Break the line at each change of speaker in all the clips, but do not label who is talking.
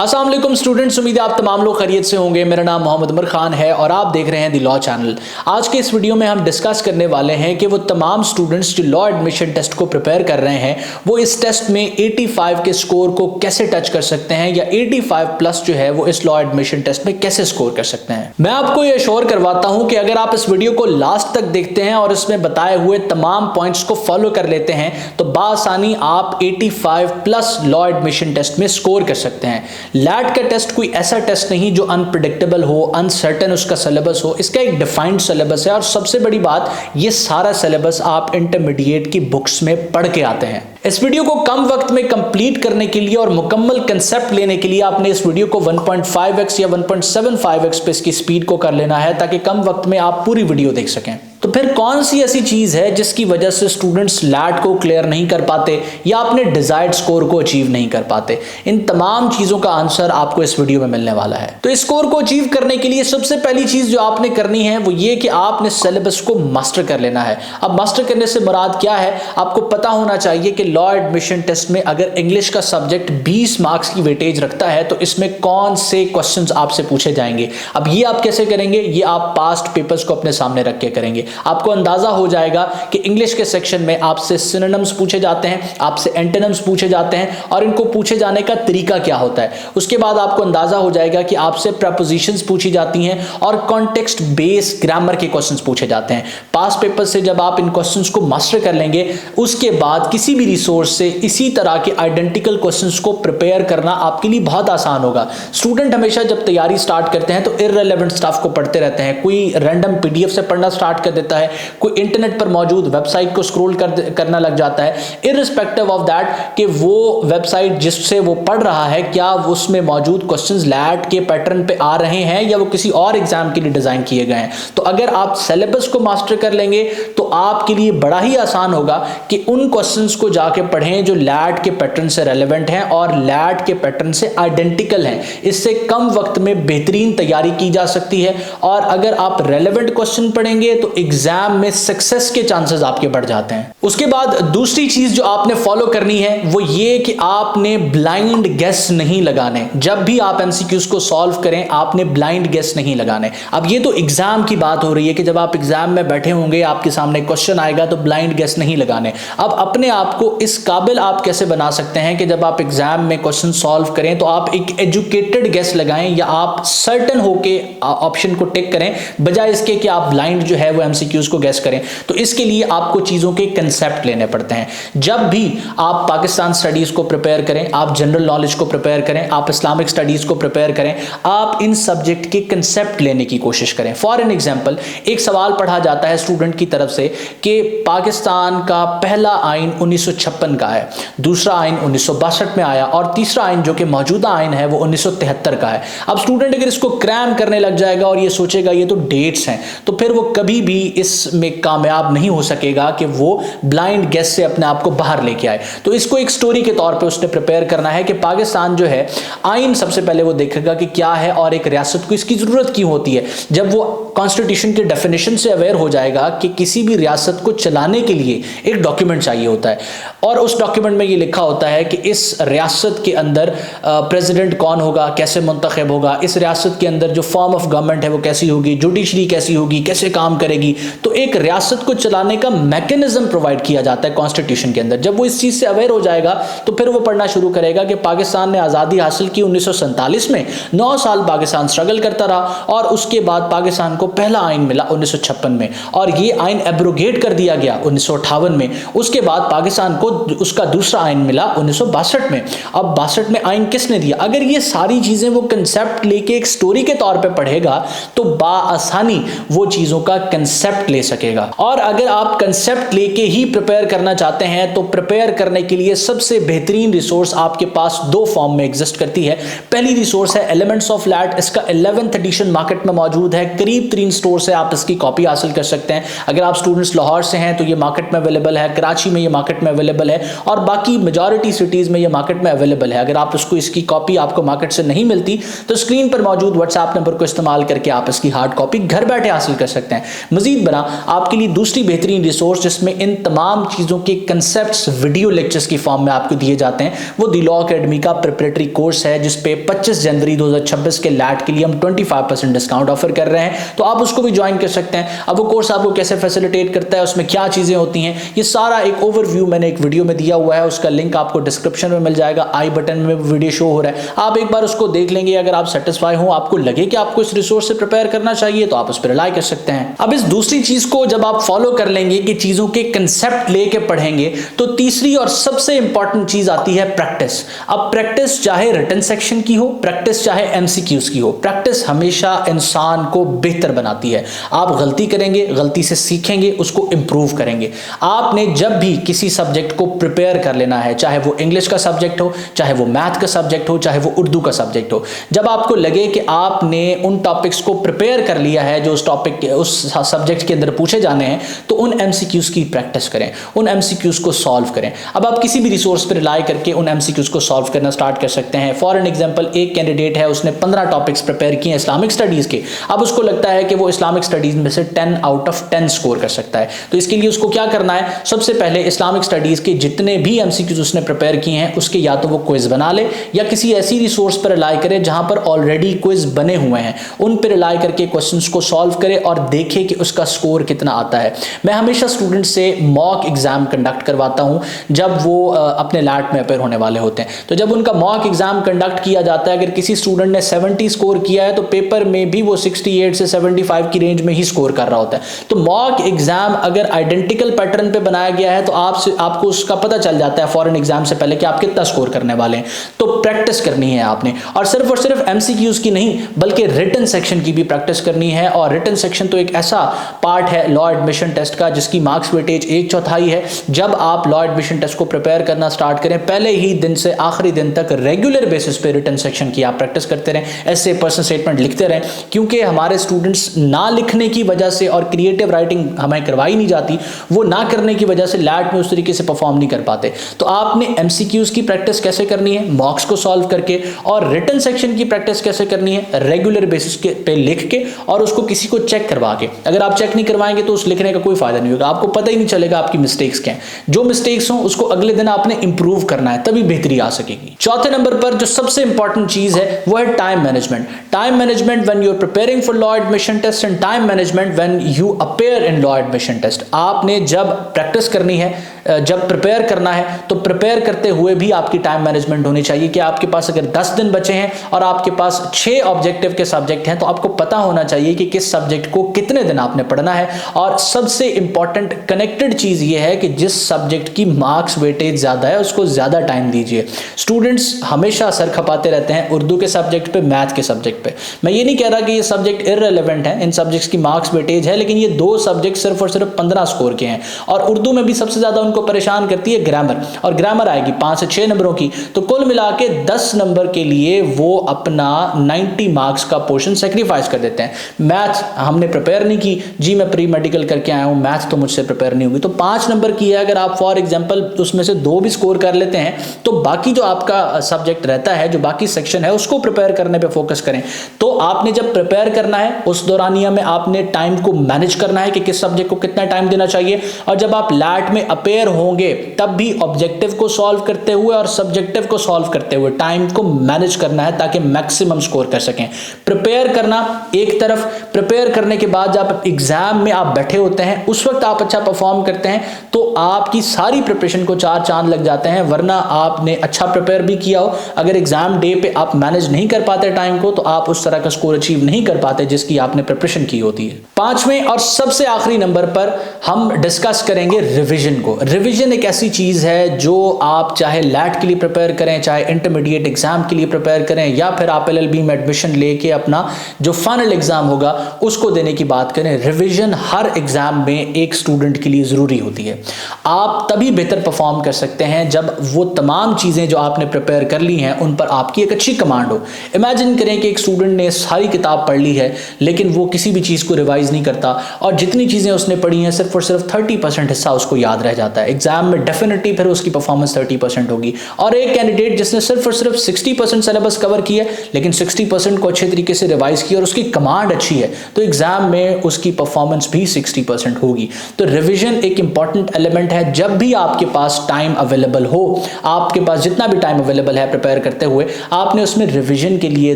अस्सलाम वालेकुम स्टूडेंट्स, उम्मीद है आप तमाम लोग खैरियत से होंगे। मेरा नाम मोहम्मद उमर खान है और आप देख रहे हैं दी लॉ चैनल। आज के इस वीडियो में हम डिस्कस करने वाले हैं कि वो तमाम स्टूडेंट्स जो लॉ एडमिशन टेस्ट को प्रिपेयर कर रहे हैं वो इस टेस्ट में 85 के स्कोर को कैसे टच कर सकते हैं या 85 प्लस जो है वो इस लॉ एडमिशन टेस्ट में कैसे स्कोर कर सकते हैं। मैं आपको ये श्योर करवाता हूं कि अगर आप इस वीडियो को लास्ट तक देखते हैं और इसमें बताए हुए तमाम पॉइंट्स को फॉलो कर लेते हैं तो बासानी आप 85 प्लस लॉ एडमिशन टेस्ट में स्कोर कर सकते हैं। लैट का टेस्ट कोई ऐसा टेस्ट नहीं जो अनप्रेडिक्टेबल हो, अनसर्टेन उसका सिलेबस हो। इसका एक डिफाइंड सिलेबस है और सबसे बड़ी बात, ये सारा सिलेबस आप इंटरमीडिएट की बुक्स में पढ़ के आते हैं। इस वीडियो को कम वक्त में कंप्लीट करने के लिए और मुकम्मल कंसेप्ट लेने के लिए आपने इस वीडियो को 1.5x या 1.75x पे इसकी स्पीड को कर लेना है ताकि कम वक्त में आप पूरी वीडियो देख सकें। तो फिर कौन सी ऐसी चीज है जिसकी वजह से स्टूडेंट्स लैट को क्लियर नहीं कर पाते या अपने डिजायर्ड स्कोर को अचीव नहीं कर पाते? इन तमाम चीजों का आंसर आपको इस वीडियो में मिलने वाला है। तो इस स्कोर को अचीव करने के लिए सबसे पहली चीज जो आपने करनी है वो ये कि आपने सिलेबस को मास्टर कर लेना है। अब मास्टर करने से मुराद क्या है? आपको पता होना चाहिए कि लॉ एडमिशन टेस्ट में अगर इंग्लिश का सब्जेक्ट 20 मार्क्स की वेटेज रखता है तो इसमें कौन से क्वेश्चंस आपसे पूछे जाएंगे। अब ये आप कैसे करेंगे? ये आप पास्ट पेपर्स को अपने सामने रख के करेंगे। आपको अंदाजा हो जाएगा कि इंग्लिश के सेक्शन में आपसे सिनोनिम्स पूछे जाते हैं, आपसे एंटोनिम्स पूछे जाते हैं और इनको पूछे जाने का तरीका क्या होता है। उसके बाद आपको अंदाजा हो जाएगा कि आपसे प्रपोजिशंस पूछी जाती हैं और कॉन्टेक्स्ट बेस ग्रामर के क्वेश्चंस पूछे जाते हैं। पास्ट पेपर से जब आप इन क्वेश्चंस को मास्टर कर लेंगे उसके बाद किसी भी रिसोर्स से इसी तरह के आइडेंटिकल क्वेश्चंस को प्रिपेयर करना आपके लिए बहुत आसान होगा। स्टूडेंट हमेशा जब तैयारी स्टार्ट करते हैं तो इररिलेवेंट स्टफ को पढ़ते रहते हैं। कोई रैंडम पीडीएफ से पढ़ना स्टार्ट कर देता है, कोई इंटरनेट पर मौजूद वेबसाइट को स्क्रॉल करना लग जाता है, इररिस्पेक्टिव ऑफ दैट कि वो वेबसाइट जिससे वो पढ़ रहा है क्या उसमें मौजूद क्वेश्चंस लैट के पैटर्न पे आ रहे हैं या वो किसी और एग्जाम के लिए डिजाइन किए गए हैं। तो अगर आप सिलेबस को मास्टर कर लेंगे तो आपके लिए बड़ा ही आसान होगा कि उन क्वेश्चंस को जाके पढ़ें जो लैट के पैटर्न से रेलेवेंट हैं और लैट के पैटर्न से आइडेंटिकल हैं। इससे कम वक्त में बेहतरीन तैयारी की जा सकती है और अगर आप रेलेवेंट क्वेश्चन पढ़ेंगे तो एग्जाम में सक्सेस के चांसेस आपके बढ़ जाते हैं। उसके बाद दूसरी चीज जो आपने फॉलो करनी है वो ये कि आपने ब्लाइंड गेस नहीं लगाने। जब भी आप एमसीक्यूज को सॉल्व करें आपने ब्लाइंड गेस नहीं लगाने। अब ये तो एग्जाम की बात हो रही है कि जब आप एग्जाम में बैठे होंगे आपके सामने क्वेश्चन आएगा तो ब्लाइंड गेस नहीं लगाने। अब अपने आप को इस काबिल आप कैसे बना सकते हैं कि जब आप एग्जाम में क्वेश्चन सॉल्व करें तो आप एक एजुकेटेड गेस लगाएं या आप सर्टेन होके ऑप्शन को टिक करें बजाय इसके कि आप ब्लाइंड जो है वो एमसीक्यूज को गेस करें। तो इसके लिए आपको चीजों के कंसेप्ट लेने पड़ते हैं। जब भी आप पाकिस्तान स्टडीज को प्रिपेयर करें, आप जनरल नॉलेज को प्रिपेयर करें, आप इस्लामिक स्टडीज को प्रिपेयर करें, आप इन सब्जेक्ट के कंसेप्ट लेने की कोशिश करें। फॉर एन एग्जांपल, एक सवाल पढ़ा जाता है स्टूडेंट की तरफ से कि पाकिस्तान का पहला आइन 1956 का है, दूसरा आइन 1962 में आया और तीसरा आइन जो कि मौजूदा आइन है वो 1973 का है। अब स्टूडेंट अगर इसको क्रैम करने लग जाएगा और ये सोचेगा ये तो डेट्स हैं तो फिर वो कभी भी इसमें कामयाब नहीं हो सकेगा कि वो ब्लाइंड गेस से अपने आप को बाहर लेके आए। तो इसको एक स्टोरी के तौर पे उसने प्रिपेयर करना है कि पाकिस्तान जो है आइन सबसे पहले वो देखेगा कि क्या है और एक रियासत को इसकी जरूरत क्यों होती है। जब वो कॉन्स्टिट्यूशन के डेफिनेशन से अवेयर हो जाएगा कि किसी भी रियासत को चलाने के लिए एक डॉक्यूमेंट चाहिए होता है और उस डॉक्यूमेंट में ये लिखा होता है कि इस रियासत के अंदर प्रेसिडेंट कौन होगा, कैसे मुंतखब होगा, इस रियासत के अंदर जो फॉर्म ऑफ गवर्नमेंट है वो कैसी होगी, जुडिशरी कैसी होगी, कैसे काम करेगी। तो एक रियासत को चलाने का मैकेनिज्म प्रोवाइड किया जाता है कॉन्स्टिट्यूशन के अंदर। जब वो इस चीज से अवेयर हो जाएगा तो फिर वो पढ़ना शुरू करेगा कि पाकिस्तान ने आजादी हासिल की 1947 में, 9 साल पाकिस्तान स्ट्रगल करता रहा और उसके बाद पाकिस्तान को पहला आइन मिला 1956 में और ये आइन एब्रोगेट कर दिया गया 1958 में। उसके बाद पाकिस्तान को उसका दूसरा आइन मिला 1962 में। अब 62 में आइन किसने दिया? अगर ये सारी चीजें वो कंसेप्ट लेके एक स्टोरी के तौर पे पढ़ेगा तो बाआसानी वो चीजों का कंसेप्ट ले सकेगा। और अगर आप कंसेप्ट लेके ही प्रिपेयर करना चाहते हैं तो प्रिपेयर करने के लिए सबसे बेहतरीन रिसोर्स आपके पास दो फॉर्म में एग्जिस्ट करती है। पहली रिसोर्स है एलिमेंट्स ऑफ लैट। इसका 11th एडिशन मार्केट में मौजूद है, करीब 3 स्टोर से आप इसकी कॉपी हासिल कर सकते हैं। अगर आप स्टूडेंट्स लाहौर से हैं तो ये मार्केट में अवेलेबल है, कराची में ये मार्केट में अवेलेबल है और बाकी मेजॉरिटी सिटीज़ में ये मार्केट में अवेलेबल है। अगर आप इसकी कॉपी आपको मार्केट से नहीं मिलती तो स्क्रीन पर मौजूद व्हाट्सएप नंबर को इस्तेमाल करके आप इसकी हार्ड कॉपी घर बैठे हासिल कर सकते हैं। मजीद बना आपके लिए दूसरी बेहतरीन रिसोर्स जिसमें इन तमाम चीज़ों के कंसेप्ट्स वीडियो लेक्चर्स की फॉर्म में आपको दिए जाते हैं, वो द लॉ अकेडमी का प्रिपरेटरी कोर्स है जिसपे 25 जनवरी 2026 के लैट के लिए हम 25% डिस्काउंट ऑफर कर रहे हैं, तो आप उसको भी ज्वाइन कर सकते हैं। अब वो कोर्स आपको कैसे फैसिलिटेट करता है, उसमें क्या चीज़ें होती हैं, ये सारा एक ओवरव्यू मैंने एक वीडियो में दिया हुआ है, उसका लिंक आपको डिस्क्रिप्शन में मिल जाएगा, आई बटन में वीडियो शो हो रहा है, आप एक बार उसको देख लेंगे। अगर आप सेटिस्फाई हो, आपको लगे कि आपको इस रिसोर्स से प्रिपेयर करना चाहिए तो आप उस पर रिलाई कर सकते हैं। अब इस दूसरी चीज को जब आप फॉलो कर लेंगे कि चीजों के कंसेप्ट लेके पढ़ेंगे, तो तीसरी और सबसे इंपॉर्टेंट चीज आती है प्रैक्टिस। अब प्रैक्टिस चाहे रिटन सेक्शन की हो, प्रैक्टिस चाहे एमसीक्यूज की हो, प्रैक्टिस हमेशा इंसान को बेहतर बनाती है। आप गलती करेंगे, गलती से सीखेंगे, उसको इंप्रूव करेंगे। आपने जब भी किसी सब्जेक्ट को प्रिपेयर कर लेना है, चाहे वो इंग्लिश का सब्जेक्ट हो, चाहे वो मैथ का सब्जेक्ट हो, चाहे वो उर्दू का सब्जेक्ट हो, जब आपको लगे कि आपने उन टॉपिक्स को प्रिपेयर कर लिया है जो उस सब्जेक्ट के अंदर पूछे जाने हैं, तो उन एमसीक्यूज की प्रैक्टिस करें, उन एमसीक्यूज को सॉल्व करें। अब आप किसी भी रिसोर्स पर रिलाई करके उन एमसीक्यूज को सॉल्व करना स्टार्ट कर सकते हैं। फॉर एन एग्जांपल, एक कैंडिडेट है, उसने 15 टॉपिक्स प्रिपेयर किए इस्लामिक स्टडीज के। अब उसको लगता है कि वो इस्लामिक स्टडीज में से 10 आउट ऑफ 10 स्कोर कर सकता है, तो इसके लिए उसको क्या करना है, सबसे पहले इस्लामिक स्टडीज के जितने भी एमसीक्यूज उसने प्रिपेयर किए हैं उसके या तो वो क्विज बना ले या किसी ऐसी रिसोर्स पर रिलाई करे जहां पर ऑलरेडी क्विज बने हुए हैं, उन पर रिलाई करके क्वेश्चंस को सॉल्व करे और देखे कि उसका स्कोर कितना आता है। मैं हमेशा स्टूडेंट से मॉक एग्जाम कंडक्ट करवाता हूं जब वो अपने लैट में अपेयर होने वाले होते हैं। तो जब उनका मॉक एग्जाम कंडक्ट किया जाता है, अगर किसी स्टूडेंट ने 70 स्कोर किया है तो पेपर में भी वो 68 से 75 की रेंज में ही स्कोर कर रहा होता है। तो मॉक एग्जाम अगर आइडेंटिकल पैटर्न पे बनाया गया है तो आपको उसका पता चल जाता है फॉरेन एग्जाम से पहले कि आप कितना स्कोर करने वाले हैं। तो प्रैक्टिस करनी है आपने, और सिर्फ एमसीक्यूज की नहीं बल्कि रिटन सेक्शन की भी प्रैक्टिस करनी है। और रिटन सेक्शन तो एक ऐसा पार्ट है लॉ एडमिशन टेस्ट का जिसकी मार्क्स वेटेज 1/4 है। जब आप लॉ एडमिशन टेस्ट को प्रिपेयर करना स्टार्ट करें, पहले ही दिन से आखिरी दिन तक रेगुलर बेसिस पे रिटन सेक्शन की आप प्रैक्टिस करते रहें, ऐसे पर्सनल स्टेटमेंट लिखते रहें, क्योंकि हमारे स्टूडेंट्स ना लिखने की वजह से और क्रिएटिव राइटिंग हमें करवाई नहीं जाती, वो ना करने की वजह से लैट में उस तरीके से परफॉर्म नहीं कर पाते। तो आपने एमसीक्यूज की प्रैक्टिस कैसे करनी है, मॉक्स को सॉल्व करके, और रिटन सेक्शन की प्रैक्टिस कैसे करनी है, रेगुलर बेसिस पे लिख के और उसको किसी को चेक करवा के। अगर आप चेक नहीं करवाएंगे तो उस लिखने का कोई फायदा नहीं होगा, आपको पता ही नहीं चलेगा आपकी मिस्टेक्स क्या हैं। जो मिस्टेक्स हो उसको अगले दिन आपने इंप्रूव करना है, तभी बेहतरी आ सकेगी। चौथे नंबर पर जो सबसे इंपॉर्टेंट चीज है वो है time management. Time management when you are preparing for law admission test and time management when you appear in law admission test. आपने जब प्रैक्टिस करनी है, जब प्रिपेयर करना है, तो प्रिपेयर करते हुए भी आपकी टाइम मैनेजमेंट होनी चाहिए कि आपके पास अगर 10 दिन बचे हैं और आपके पास 6 ऑब्जेक्टिव के सब्जेक्ट हैं, तो आपको पता होना चाहिए कि किस सब्जेक्ट को कितने दिन आपने पढ़ना है। और सबसे इंपॉर्टेंट कनेक्टेड चीज ये है कि जिस सब्जेक्ट की मार्क्स वेटेज ज्यादा है उसको ज्यादा टाइम दीजिए। स्टूडेंट्स हमेशा सर खपाते रहते हैं उर्दू के सब्जेक्ट पे, मैथ के सब्जेक्ट पे। मैं ये नहीं कह रहा कि ये सब्जेक्ट इररिलेवेंट है, इन सब्जेक्ट्स की मार्क्स वेटेज है, लेकिन ये 2 सब्जेक्ट सिर्फ और सिर्फ 15 स्कोर के हैं। और उर्दू में भी सबसे ज्यादा उनको परेशान करती है ग्रामर, और ग्रामर आएगी 5 से 6 नंबरों की, तो कुल मिला के 10 नंबर के लिए वो अपना 90 मार्क्स का पोर्शन सेक्रीफाइस कर देते हैं। मैथ हमने प्रिपेयर नहीं की जी, मैं प्री मेडिकल करके आया हूं, मैथ तो मुझसे प्रिपेयर नहीं होगी, तो 5 नंबर की है, अगर आप फॉर एग्जांपल उसमें से 2 भी स्कोर कर लेते हैं तो बाकी जो आपका सब्जेक्ट रहता है, जो बाकी सेक्शन है, उसको प्रिपेयर करने पे फोकस करें। तो आपने जब प्रिपेयर करना है उस दौरानिया में आपने टाइम को मैनेज करना है कि किस सब्जेक्ट को कितना टाइम देना चाहिए, और जब आप लैट में अपेयर होंगे तब भी ऑब्जेक्टिव को सॉल्व करते हुए और सब्जेक्टिव को सॉल्व करते हुए टाइम को मैनेज करना है ताकि मैक्सिमम स्कोर कर सकें। प्रिपेयर करना एक तरफ, प्रिपेयर करने के बाद जब एग्जाम में आप बैठे होते हैं उस वक्त आप अच्छा परफॉर्म करते हैं तो आपकी सारी प्रिपरेशन को 4 चांद लग जाते हैं। वरना आपने अच्छा प्रिपेयर भी किया हो, अगर एग्जाम डे पे आप मैनेज नहीं कर पाते टाइम को, तो आप उस तरह का स्कोर अचीव नहीं कर पाते जिसकी आपने प्रिपरेशन की होती है। 5वें और सबसे आखिरी नंबर पर हम डिस्कस करेंगे रिवीजन को। रिवीजन एक ऐसी चीज है जो आप चाहे लैट के लिए प्रिपेयर करें, चाहे इंटरमीडिएट एग्जाम के लिए प्रिपेयर करें, या फिर आप LLB में एडमिशन लेके अपना जो फाइनल एग्जाम होगा उसको देने की बात करें, रिवीजन हर एग्जाम में एक स्टूडेंट के लिए जरूरी होती है। आप तभी बेहतर परफॉर्म कर सकते हैं जब वो तमाम चीजें जो आपने प्रिपेयर कर ली हैं उन पर आपकी एक अच्छी कमांड हो। इमेजिन करें कि एक स्टूडेंट ने सारी किताब पढ़ ली है लेकिन वो किसी भी चीज को रिवाइज नहीं करता, और जितनी चीजें उसने पढ़ी हैं सिर्फ और सिर्फ 30% हिस्सा उसको याद रह जाता है। एग्जाम में डेफिनेटली फिर उसकी परफॉर्मेंस 30% होगी। और एक कैंडिडेट जिसने सिर्फ और सिर्फ 60% सिलेबस कवर किया लेकिन 60% को अच्छे तरीके से रिवाइज किया और उसकी कमांड अच्छी है, तो एग्जाम में उसकी परफॉर्मेंस भी 60% होगी। तो रिविजन एक इंपॉर्टेंट एलिमेंट है। जब भी आपके पास टाइम अवेलेबल हो, आपके पास जितना भी टाइम अवेलेबल है प्रिपेयर करते हुए, आपने उसमें रिविजन के लिए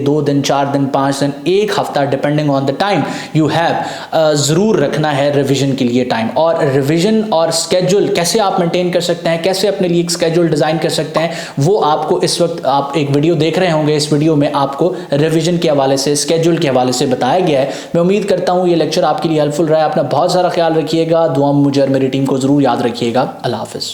2 दिन, 4 दिन, 5 दिन, 1 हफ्ता, depending on the time you have, जरूर रखना है रिविजन के लिए टाइम। और रिविजन और स्केड्यूल कैसे आप मेंटेन कर सकते हैं, कैसे अपने लिए एक स्केड्यूल डिजाइन कर सकते हैं, वो आपको इस वक्त आप एक वीडियो देख रहे होंगे। इस वीडियो में आपको रिविजन के हवाले से, स्केड्यूल के हवाले से बताया गया है। मैं उम्मीद करता हूं ये लेक्चर आपके लिए हेल्पफुल रहा है। अपना बहुत सारा ख्याल रखिएगा, दुआ में मुझे और मेरी टीम को जरूर याद रखिएगा। अल्लाह हाफिज।